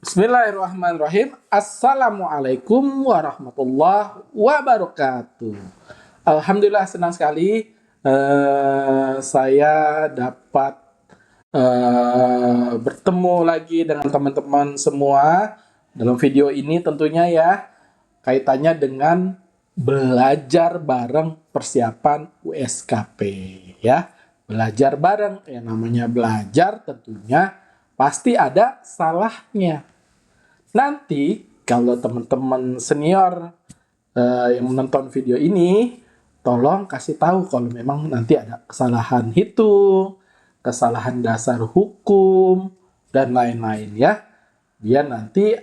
Bismillahirrahmanirrahim. Assalamualaikum warahmatullahi wabarakatuh. Alhamdulillah senang sekali saya dapat bertemu lagi dengan teman-teman semua dalam video ini tentunya ya kaitannya dengan belajar bareng persiapan USKP ya. Belajar bareng yang namanya belajar tentunya pasti ada salahnya. Nanti kalau teman-teman senior yang menonton video ini, tolong kasih tahu kalau memang nanti ada kesalahan hitung, kesalahan dasar hukum, dan lain-lain ya. Biar nanti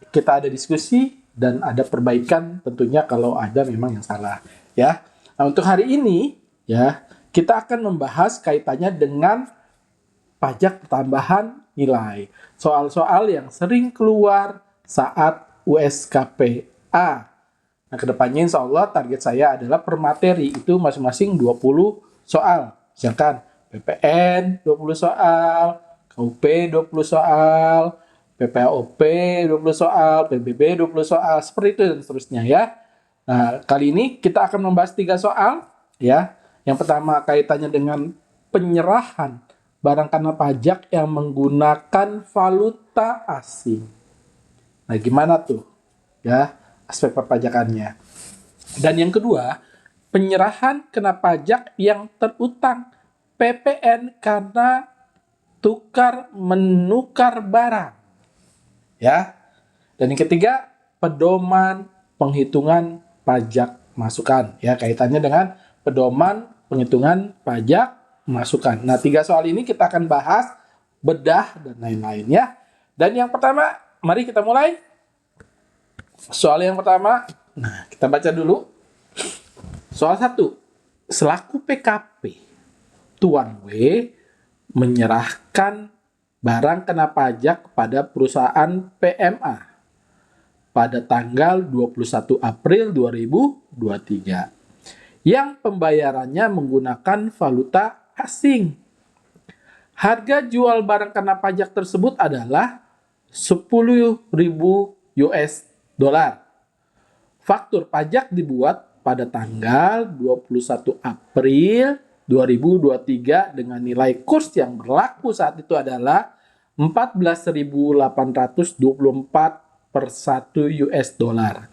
kita ada diskusi dan ada perbaikan tentunya kalau ada memang yang salah ya. Nah, untuk hari ini ya, kita akan membahas kaitannya dengan pajak tambahan nilai. Soal-soal yang sering keluar saat USKPA. Nah, kedepannya insya Allah target saya adalah per materi itu masing-masing 20 soal. Misalkan PPN 20 soal, KUP 20 soal, PPAOP 20 soal, PBB 20 soal, seperti itu dan seterusnya ya. Nah, kali ini kita akan membahas 3 soal ya. Yang pertama kaitannya dengan penyerahan barang kena pajak yang menggunakan valuta asing. Nah, gimana tuh ya aspek perpajakannya? Dan yang kedua, penyerahan kena pajak yang terutang PPN karena tukar menukar barang. Ya. Dan yang ketiga, pedoman penghitungan pajak masukan. Ya, kaitannya dengan pedoman penghitungan pajak masukan. Nah, 3 soal ini kita akan bahas, bedah, dan lain-lain ya. Dan yang pertama, mari kita mulai. Soal yang pertama, nah kita baca dulu. Soal 1. Selaku PKP, Tuan W menyerahkan barang kena pajak kepada perusahaan PMA pada tanggal 21 April 2023 yang pembayarannya menggunakan valuta asing. Harga jual barang kena pajak tersebut adalah 10.000 US dollar. Faktur pajak dibuat pada tanggal 21 April 2023 dengan nilai kurs yang berlaku saat itu adalah 14.824 per 1 US dollar.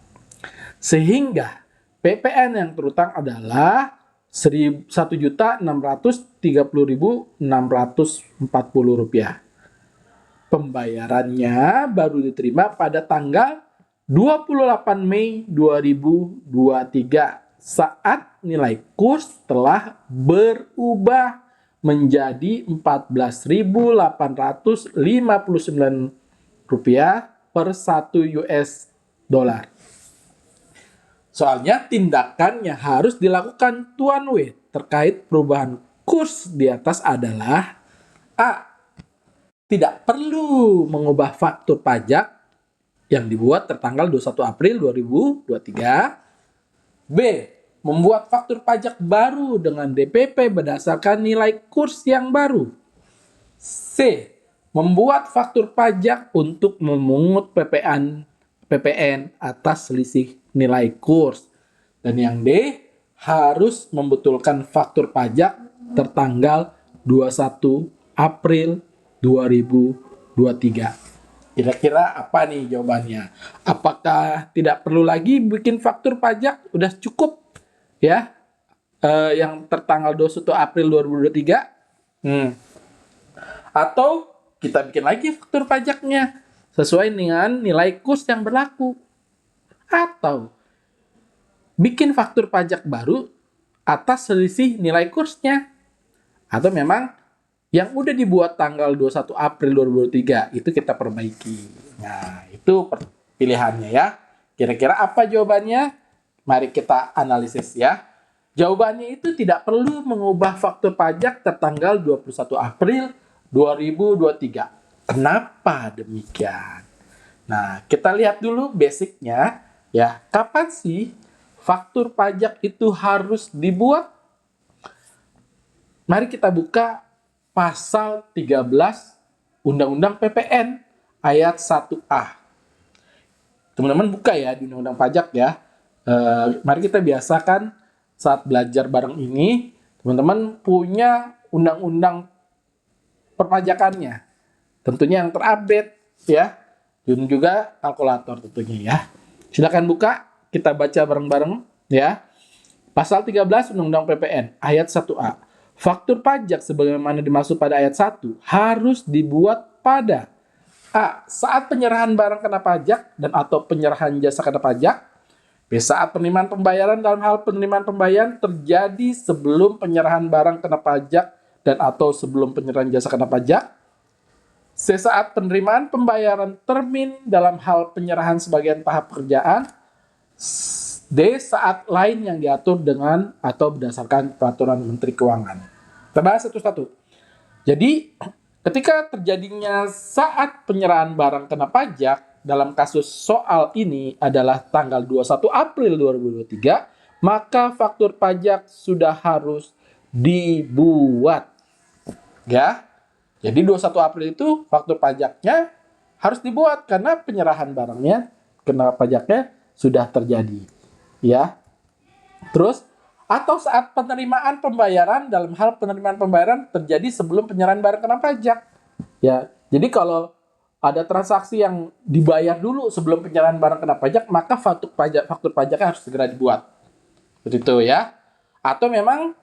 Sehingga PPN yang terutang adalah 1.630.640 rupiah. Pembayarannya baru diterima pada tanggal 28 Mei 2023 saat nilai kurs telah berubah menjadi 14.859 rupiah per 1 US dollar. Soalnya tindakan yang harus dilakukan Tuan W terkait perubahan kurs di atas adalah A. Tidak perlu mengubah faktur pajak yang dibuat tertanggal 21 April 2023. B. Membuat faktur pajak baru dengan DPP berdasarkan nilai kurs yang baru. C. Membuat faktur pajak untuk memungut PPN atas selisih nilai kurs. Dan yang D. Harus membetulkan faktur pajak tertanggal 21 April 2023. Kira-kira apa nih jawabannya? Apakah tidak perlu lagi bikin faktur pajak? Udah cukup ya yang tertanggal 21 April 2023? Atau kita bikin lagi faktur pajaknya sesuai dengan nilai kurs yang berlaku? Atau bikin faktur pajak baru atas selisih nilai kursnya? Atau memang yang udah dibuat tanggal 21 April 2023 itu kita perbaiki. Nah, itu pilihannya ya. Kira-kira apa jawabannya? Mari kita analisis ya. Jawabannya itu tidak perlu mengubah faktur pajak tertanggal 21 April 2023. Kenapa demikian? Nah, kita lihat dulu basicnya ya. Kapan sih faktur pajak itu harus dibuat? Mari kita buka pasal 13 Undang-Undang PPN ayat 1A. Teman-teman buka ya di Undang-Undang Pajak ya. Mari kita biasakan saat belajar bareng ini, teman-teman punya undang-undang perpajakannya. Tentunya yang terupdate ya. Dan juga kalkulator tentunya ya. Silakan buka, kita baca bareng-bareng ya. Pasal 13 Undang-Undang PPN ayat 1A. Faktur pajak sebagaimana dimaksud pada ayat 1 harus dibuat pada A. Saat penyerahan barang kena pajak dan atau penyerahan jasa kena pajak. B. Saat penerimaan pembayaran dalam hal penerimaan pembayaran terjadi sebelum penyerahan barang kena pajak dan atau sebelum penyerahan jasa kena pajak. C. Saat penerimaan pembayaran termin dalam hal penyerahan sebagian tahap pekerjaan. D. Saat lain yang diatur dengan atau berdasarkan peraturan Menteri Keuangan. Kita bahas satu-satu. Jadi, ketika terjadinya saat penyerahan barang kena pajak, dalam kasus soal ini adalah tanggal 21 April 2023, maka faktur pajak sudah harus dibuat. Ya. Jadi 21 April itu faktur pajaknya harus dibuat karena penyerahan barangnya kena pajaknya sudah terjadi. Ya. Terus atau saat penerimaan pembayaran dalam hal penerimaan pembayaran terjadi sebelum penyerahan barang kena pajak. Ya. Jadi kalau ada transaksi yang dibayar dulu sebelum penyerahan barang kena pajak, maka faktur pajaknya harus segera dibuat. Begitu ya. Atau memang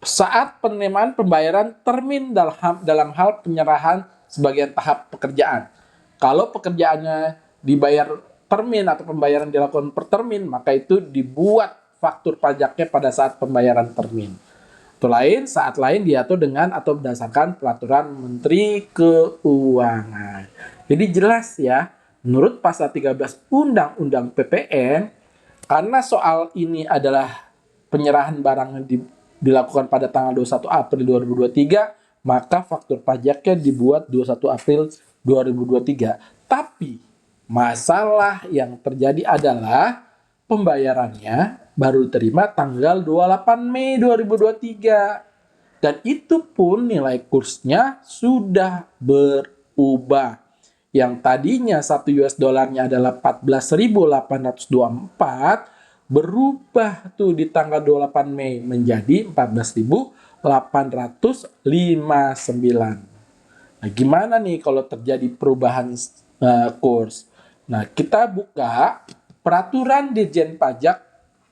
saat penerimaan pembayaran termin dalam hal penyerahan sebagian tahap pekerjaan. Kalau pekerjaannya dibayar termin atau pembayaran dilakukan per termin, maka itu dibuat faktur pajaknya pada saat pembayaran termin. Itu saat lain diatur dengan atau berdasarkan peraturan Menteri Keuangan. Jadi jelas ya, menurut pasal 13 Undang-Undang PPN, karena soal ini adalah penyerahan barang yang dilakukan pada tanggal 21 April 2023, maka faktur pajaknya dibuat 21 April 2023. Tapi masalah yang terjadi adalah pembayarannya baru diterima tanggal 28 Mei 2023. Dan itu pun nilai kursnya sudah berubah. Yang tadinya 1 US dollarnya adalah 14.824, berubah tuh di tanggal 28 Mei menjadi 14.859. Nah, gimana nih kalau terjadi perubahan kurs? Nah, kita buka Peraturan Dirjen Pajak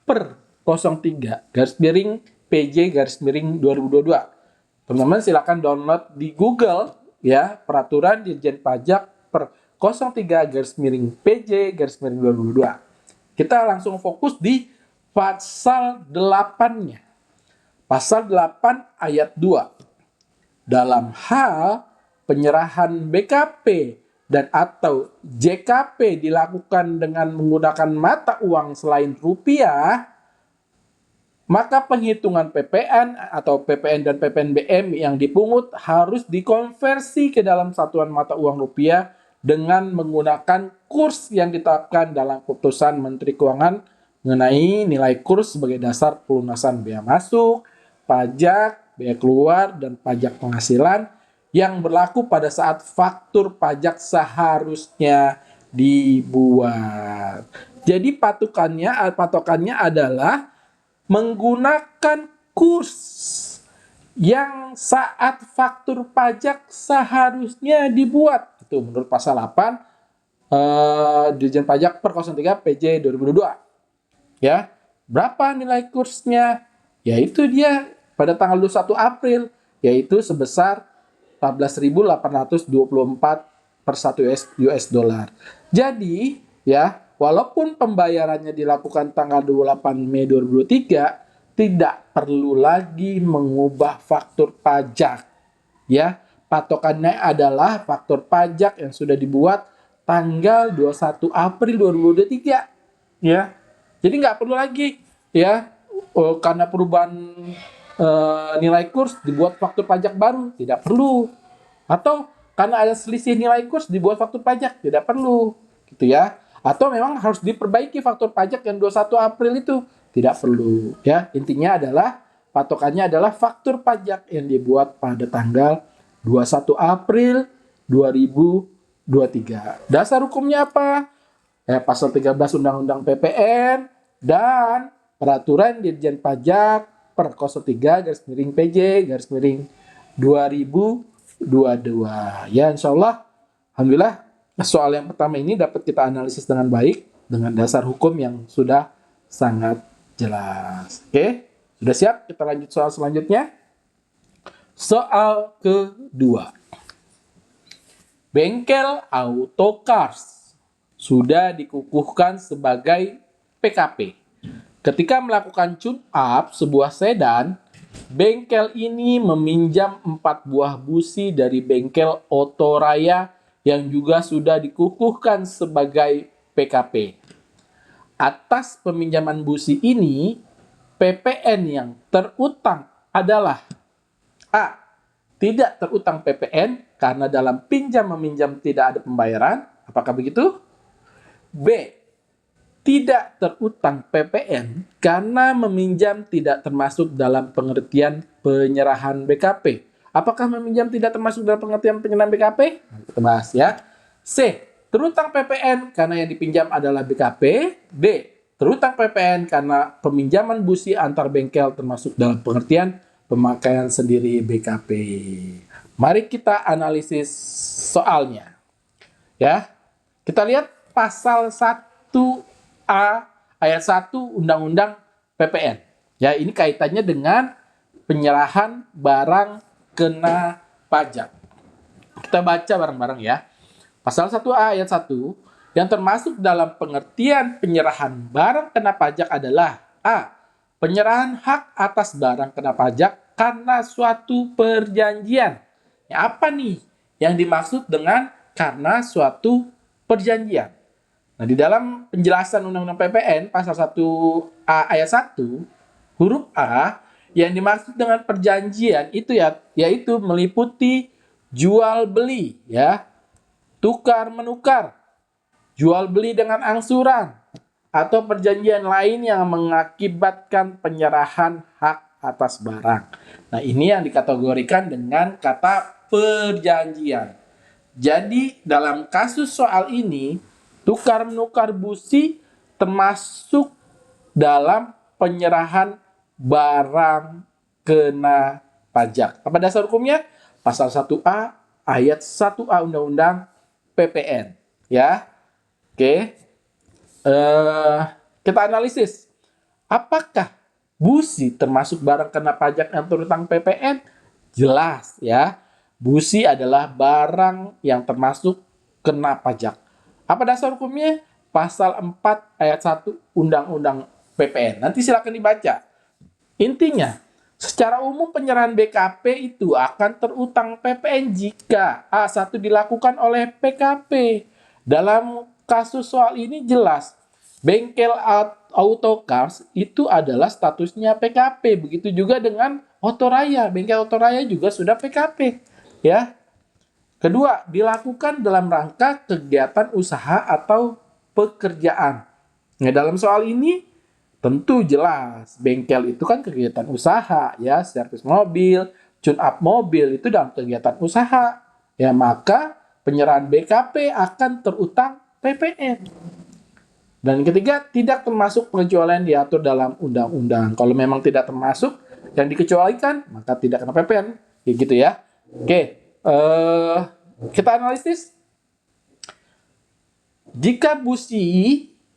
per 03 garis miring PJ garis miring 2022. Teman-teman silakan download di Google ya, Peraturan Dirjen Pajak per 03 garis miring PJ garis miring 2022. Kita langsung fokus di pasal 8-nya. Pasal 8 ayat 2. Dalam hal penyerahan BKP dan atau JKP dilakukan dengan menggunakan mata uang selain rupiah, maka penghitungan PPN atau PPN dan PPNBM yang dipungut harus dikonversi ke dalam satuan mata uang rupiah dengan menggunakan kurs yang ditetapkan dalam keputusan Menteri Keuangan mengenai nilai kurs sebagai dasar pelunasan bea masuk, pajak, bea keluar, dan pajak penghasilan yang berlaku pada saat faktur pajak seharusnya dibuat. Jadi patokannya adalah menggunakan kurs yang saat faktur pajak seharusnya dibuat. Itu menurut pasal 8 Dirjen Pajak per 03 PJ 2022. Ya, berapa nilai kursnya? Yaitu dia pada tanggal 21 April, yaitu sebesar 14.824 per 1 US dollar. Jadi, ya, walaupun pembayarannya dilakukan tanggal 28 Mei 2023, tidak perlu lagi mengubah faktur pajak. Ya, patokannya adalah faktur pajak yang sudah dibuat tanggal 21 April 2023. Ya. Jadi nggak perlu lagi ya karena perubahan nilai kurs dibuat faktur pajak baru, tidak perlu. Atau karena ada selisih nilai kurs dibuat faktur pajak, tidak perlu, gitu ya. Atau memang harus diperbaiki faktur pajak yang 21 April itu, tidak perlu, ya. Intinya adalah patokannya adalah faktur pajak yang dibuat pada tanggal 21 April 2023. 23. Dasar hukumnya apa? Pasal 13 Undang-Undang PPN dan Peraturan Dirjen Pajak per 03 garis miring PJ garis miring 2022. Ya, insya Allah, alhamdulillah, soal yang pertama ini dapat kita analisis dengan baik dengan dasar hukum yang sudah sangat jelas. Oke, sudah siap? Kita lanjut soal selanjutnya. Soal kedua. Bengkel Autocars sudah dikukuhkan sebagai PKP. Ketika melakukan tune-up sebuah sedan, bengkel ini meminjam 4 buah busi dari bengkel Otoraya yang juga sudah dikukuhkan sebagai PKP. Atas peminjaman busi ini, PPN yang terutang adalah A. Tidak terutang PPN karena dalam pinjam-meminjam tidak ada pembayaran. Apakah begitu? B. Tidak terutang PPN karena meminjam tidak termasuk dalam pengertian penyerahan BKP. Apakah meminjam tidak termasuk dalam pengertian penyerahan BKP? Kita bahas ya. C. Terutang PPN karena yang dipinjam adalah BKP. D. Terutang PPN karena peminjaman busi antar bengkel termasuk dalam pengertian pemakaian sendiri BKP. Mari kita analisis soalnya. Ya. Kita lihat pasal 1A ayat 1 Undang-Undang PPN. Ya, ini kaitannya dengan penyerahan barang kena pajak. Kita baca bareng-bareng ya. Pasal 1A ayat 1 yang termasuk dalam pengertian penyerahan barang kena pajak adalah A. Penyerahan hak atas barang kena pajak karena suatu perjanjian. Ya, apa nih yang dimaksud dengan karena suatu perjanjian? Nah, di dalam penjelasan Undang-Undang PPN pasal 1A ayat 1 huruf A, yang dimaksud dengan perjanjian itu ya, yaitu meliputi jual beli ya, tukar menukar, jual beli dengan angsuran, atau perjanjian lain yang mengakibatkan penyerahan hak atas barang. Nah, ini yang dikategorikan dengan kata perjanjian. Jadi, dalam kasus soal ini, tukar-menukar busi termasuk dalam penyerahan barang kena pajak. Apa dasar hukumnya? Pasal 1A ayat 1A Undang-Undang PPN. Ya, oke. Kita analisis. Apakah busi termasuk barang kena pajak yang terutang PPN? Jelas ya. Busi adalah barang yang termasuk kena pajak. Apa dasar hukumnya? Pasal 4 ayat 1 Undang-Undang PPN. Nanti silakan dibaca. Intinya, secara umum penyerahan BKP itu akan terutang PPN jika A1 dilakukan oleh PKP. Dalam kasus soal ini jelas, bengkel Autocars itu adalah statusnya PKP. Begitu juga dengan Otoraya, bengkel Otoraya juga sudah PKP. Ya. Kedua, dilakukan dalam rangka kegiatan usaha atau pekerjaan. Nah, dalam soal ini tentu jelas bengkel itu kan kegiatan usaha ya, servis mobil, tune up mobil itu dalam kegiatan usaha. Ya, maka penyerahan BKP akan terutang PPN. Dan ketiga, tidak termasuk pengecualian diatur dalam undang-undang. Kalau memang tidak termasuk yang dikecualikan, maka tidak kena PPN. Ya gitu ya. Oke, kita analisis. Jika busi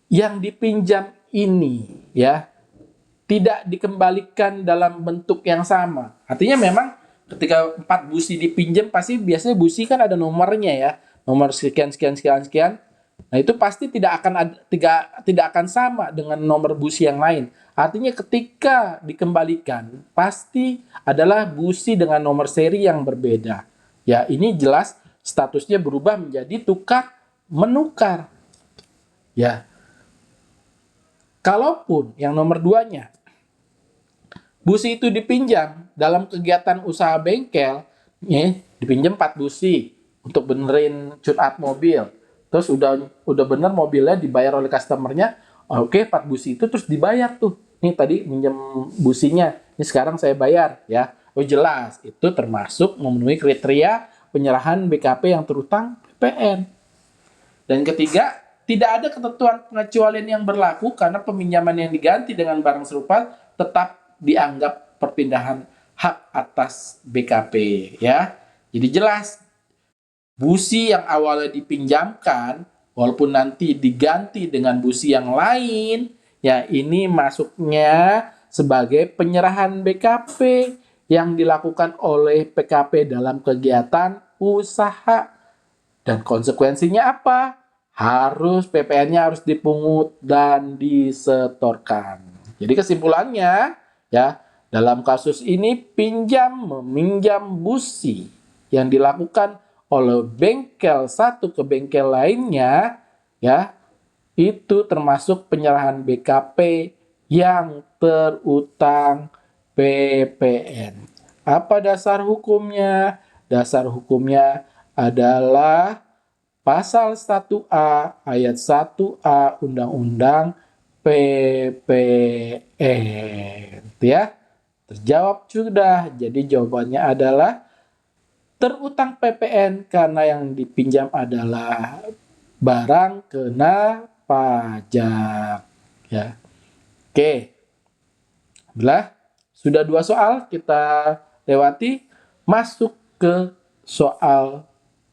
yang dipinjam ini ya tidak dikembalikan dalam bentuk yang sama, artinya memang ketika 4 busi dipinjam pasti biasanya busi kan ada nomornya ya, nomor sekian sekian sekian sekian. Nah, itu pasti tidak akan sama dengan nomor busi yang lain. Artinya ketika dikembalikan pasti adalah busi dengan nomor seri yang berbeda. Ya, ini jelas statusnya berubah menjadi tukar menukar. Ya. Kalaupun yang nomor 2-nya busi itu dipinjam dalam kegiatan usaha bengkel, ya, dipinjam 4 busi untuk benerin tune up mobil. Terus udah bener mobilnya dibayar oleh customernya, oke, 4 busi itu terus dibayar tuh. Nih tadi minjem businya, ini sekarang saya bayar ya. Oh jelas, itu termasuk memenuhi kriteria penyerahan BKP yang terutang PPN. Dan ketiga, tidak ada ketentuan pengecualian yang berlaku karena peminjaman yang diganti dengan barang serupa tetap dianggap perpindahan hak atas BKP ya. Jadi jelas busi yang awalnya dipinjamkan walaupun nanti diganti dengan busi yang lain, ya ini masuknya sebagai penyerahan BKP yang dilakukan oleh PKP dalam kegiatan usaha. Dan konsekuensinya apa? Harus PPN-nya harus dipungut dan disetorkan. Jadi kesimpulannya ya, dalam kasus ini pinjam meminjam busi yang dilakukan oleh bengkel satu ke bengkel lainnya ya, itu termasuk penyerahan BKP yang terutang PPN. Apa dasar hukumnya? Dasar hukumnya adalah Pasal 1A ayat 1A Undang-Undang PPN. Ya, terjawab sudah. Jadi jawabannya adalah terutang PPN karena yang dipinjam adalah barang kena pajak. Ya. Oke. Belah, sudah 2 soal kita lewati. Masuk ke soal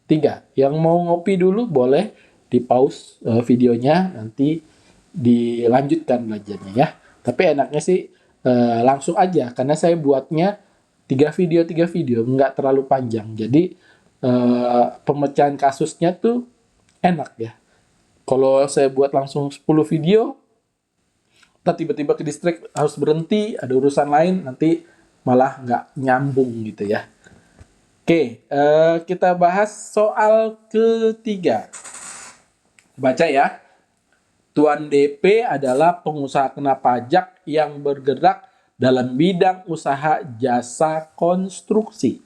3. Yang mau ngopi dulu boleh di pause videonya, nanti dilanjutkan belajarnya ya. Tapi enaknya sih langsung aja karena saya buatnya 3 video, nggak terlalu panjang. Jadi pemecahan kasusnya tuh enak ya. Kalau saya buat langsung 10 video, tiba-tiba ke distrik harus berhenti, ada urusan lain, nanti malah nggak nyambung gitu ya. Oke, kita bahas soal ketiga. Baca ya. Tuan DP adalah pengusaha kena pajak yang bergerak dalam bidang usaha jasa konstruksi.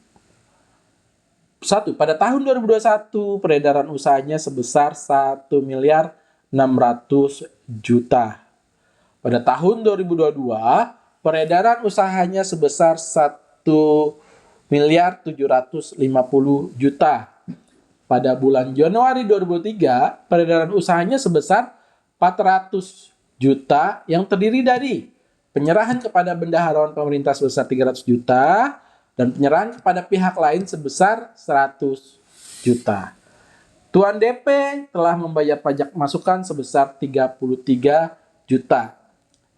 1. Pada tahun 2021, peredaran usahanya sebesar 1 miliar 600 juta. Pada tahun 2022, peredaran usahanya sebesar 1 miliar 750 juta. Pada bulan Januari 2023, peredaran usahanya sebesar 400 juta yang terdiri dari penyerahan kepada bendaharawan pemerintah sebesar 300 juta dan penyerahan kepada pihak lain sebesar 100 juta. Tuan DP telah membayar pajak masukan sebesar 33 juta.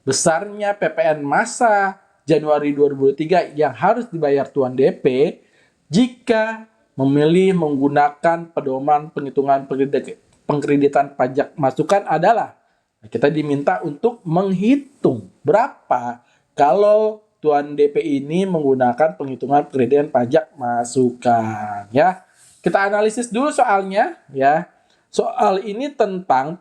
Besarnya PPN masa Januari 2023 yang harus dibayar Tuan DP jika memilih menggunakan pedoman penghitungan pengkreditan pajak masukan adalah kita diminta untuk menghitung berapa kalau Tuan DP ini menggunakan penghitungan pengkreditan pajak masukan ya. Kita analisis dulu soalnya ya. Soal ini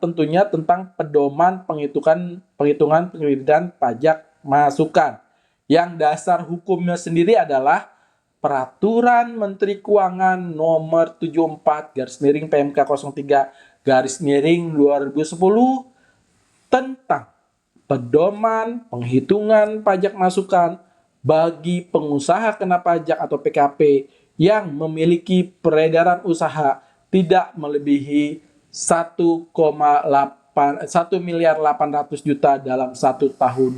tentunya tentang pedoman penghitungan pengkreditan pajak masukan. Yang dasar hukumnya sendiri adalah Peraturan Menteri Keuangan nomor 74 garis miring PMK 03 garis miring 2010 tentang pedoman penghitungan pajak masukan bagi pengusaha kena pajak atau PKP yang memiliki peredaran usaha tidak melebihi 1 miliar 800 juta dalam 1 tahun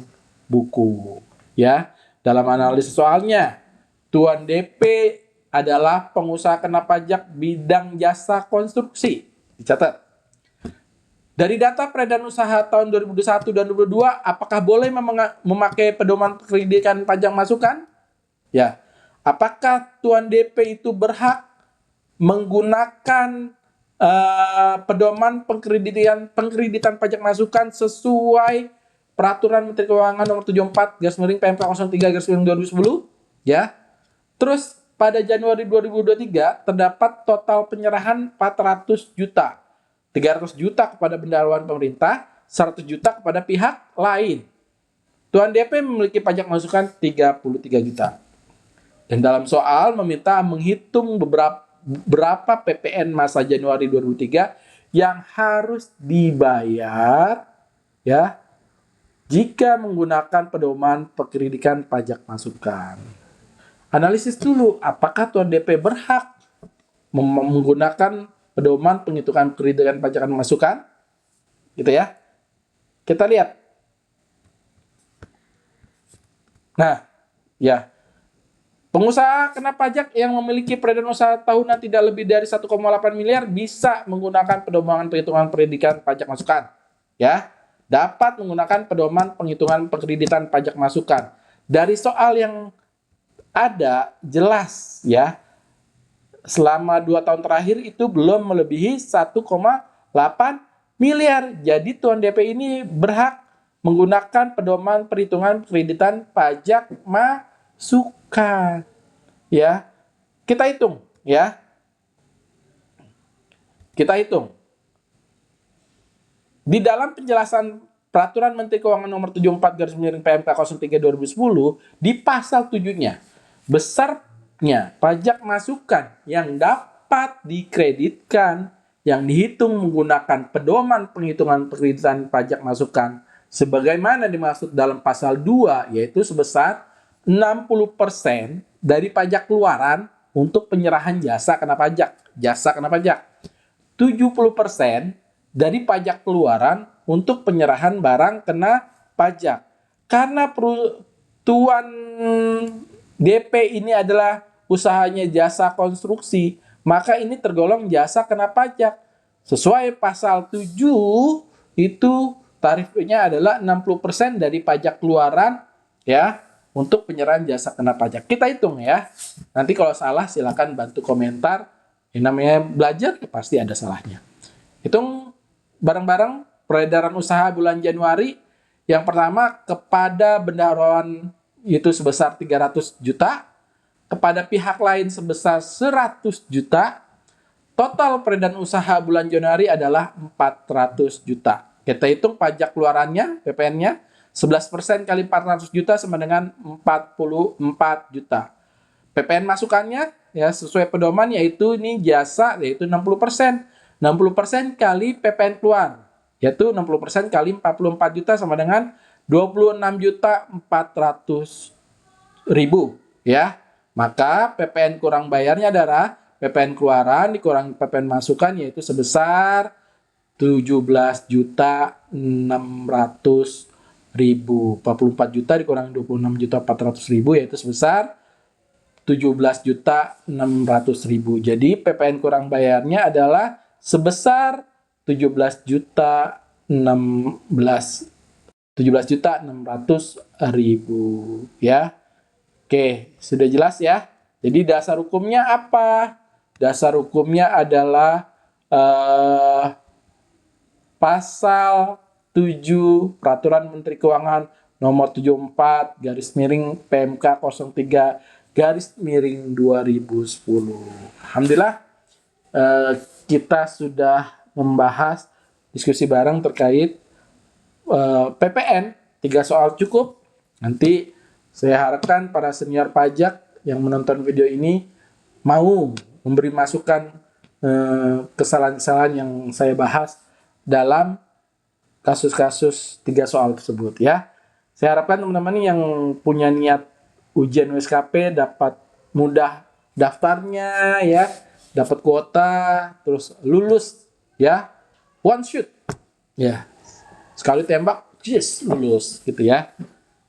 buku. Ya, dalam analisis soalnya, Tuan DP adalah pengusaha kena pajak bidang jasa konstruksi. Dicatat. Dari data peredaran usaha tahun 2021 dan 2022, apakah boleh memakai pedoman pengkreditan pajak masukan? Ya. Apakah Tuan DP itu berhak menggunakan pedoman pengkreditan pajak masukan sesuai Peraturan Menteri Keuangan nomor 74 garis miring PMK 03 garis miring 2010 ya. Terus pada Januari 2023 terdapat total penyerahan 400 juta. 300 juta kepada bendaharawan pemerintah, 100 juta kepada pihak lain. Tuan DP memiliki pajak masukan 33 juta. Dan dalam soal meminta menghitung berapa PPN masa Januari 2003 yang harus dibayar ya jika menggunakan pedoman pengkreditan pajak masukan. Analisis dulu apakah Tuan DP berhak menggunakan pedoman penghitungan kredit pajakan masukan, gitu ya. Kita lihat. Nah, ya. Pengusaha kena pajak yang memiliki peredaran usaha tahunan tidak lebih dari 1,8 miliar bisa menggunakan pedoman penghitungan kreditan pajak masukan. Ya, dapat menggunakan pedoman penghitungan kreditan pajak masukan. Dari soal yang ada jelas ya, selama 2 tahun terakhir itu belum melebihi 1,8 miliar. Jadi tuan DP ini berhak menggunakan pedoman perhitungan kreditan pajak masukan. Ya, kita hitung ya. Kita hitung. Di dalam penjelasan Peraturan Menteri Keuangan Nomor 74 garis miring PMK 03 2010 di pasal 7-nya, besarnya pajak masukan yang dapat dikreditkan yang dihitung menggunakan pedoman penghitungan kreditan pajak masukan sebagaimana dimaksud dalam pasal 2, yaitu sebesar 60% dari pajak keluaran untuk penyerahan jasa kena pajak. 70% dari pajak keluaran untuk penyerahan barang kena pajak. Karena tuan DP ini adalah usahanya jasa konstruksi, maka ini tergolong jasa kena pajak. Sesuai pasal 7 itu tarifnya adalah 60% dari pajak keluaran ya untuk penyerahan jasa kena pajak. Kita hitung ya. Nanti kalau salah silakan bantu komentar. Yang namanya belajar pasti ada salahnya. Hitung bareng-bareng peredaran usaha bulan Januari. Yang pertama kepada bendaharawan itu sebesar 300 juta, kepada pihak lain sebesar 100 juta. Total peredaran usaha bulan Januari adalah 400 juta. Kita hitung pajak keluarannya, PPN-nya, 11% kali 400 juta sama dengan 44 juta. PPN masukannya ya sesuai pedoman yaitu ini jasa yaitu 60%. 60% kali PPN keluar yaitu 60% kali 44 juta sama dengan 26.400.000 ya. Maka PPN kurang bayarnya adalah PPN keluaran dikurang PPN masukan yaitu sebesar 17.600.000. 44 juta dikurang 26.400.000 yaitu sebesar 17.600.000. Jadi PPN kurang bayarnya adalah sebesar 17.600.000 ya. Oke, sudah jelas ya. Jadi dasar hukumnya apa? Dasar hukumnya adalah pasal 7 Peraturan Menteri Keuangan Nomor 74 garis miring PMK 03 garis miring 2010. Alhamdulillah kita sudah membahas diskusi bareng terkait PPN. 3 soal cukup. Nanti saya harapkan para senior pajak yang menonton video ini mau memberi masukan kesalahan-kesalahan yang saya bahas dalam kasus-kasus 3 soal tersebut ya. Saya harapkan teman-teman yang punya niat ujian USKP dapat mudah daftarnya ya, dapat kuota, terus lulus ya. One shoot. Ya. Sekali tembak, yes, lulus gitu ya.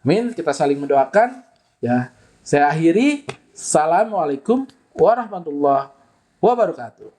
Amin, kita saling mendoakan ya. Saya akhiri. Assalamualaikum warahmatullahi wabarakatuh.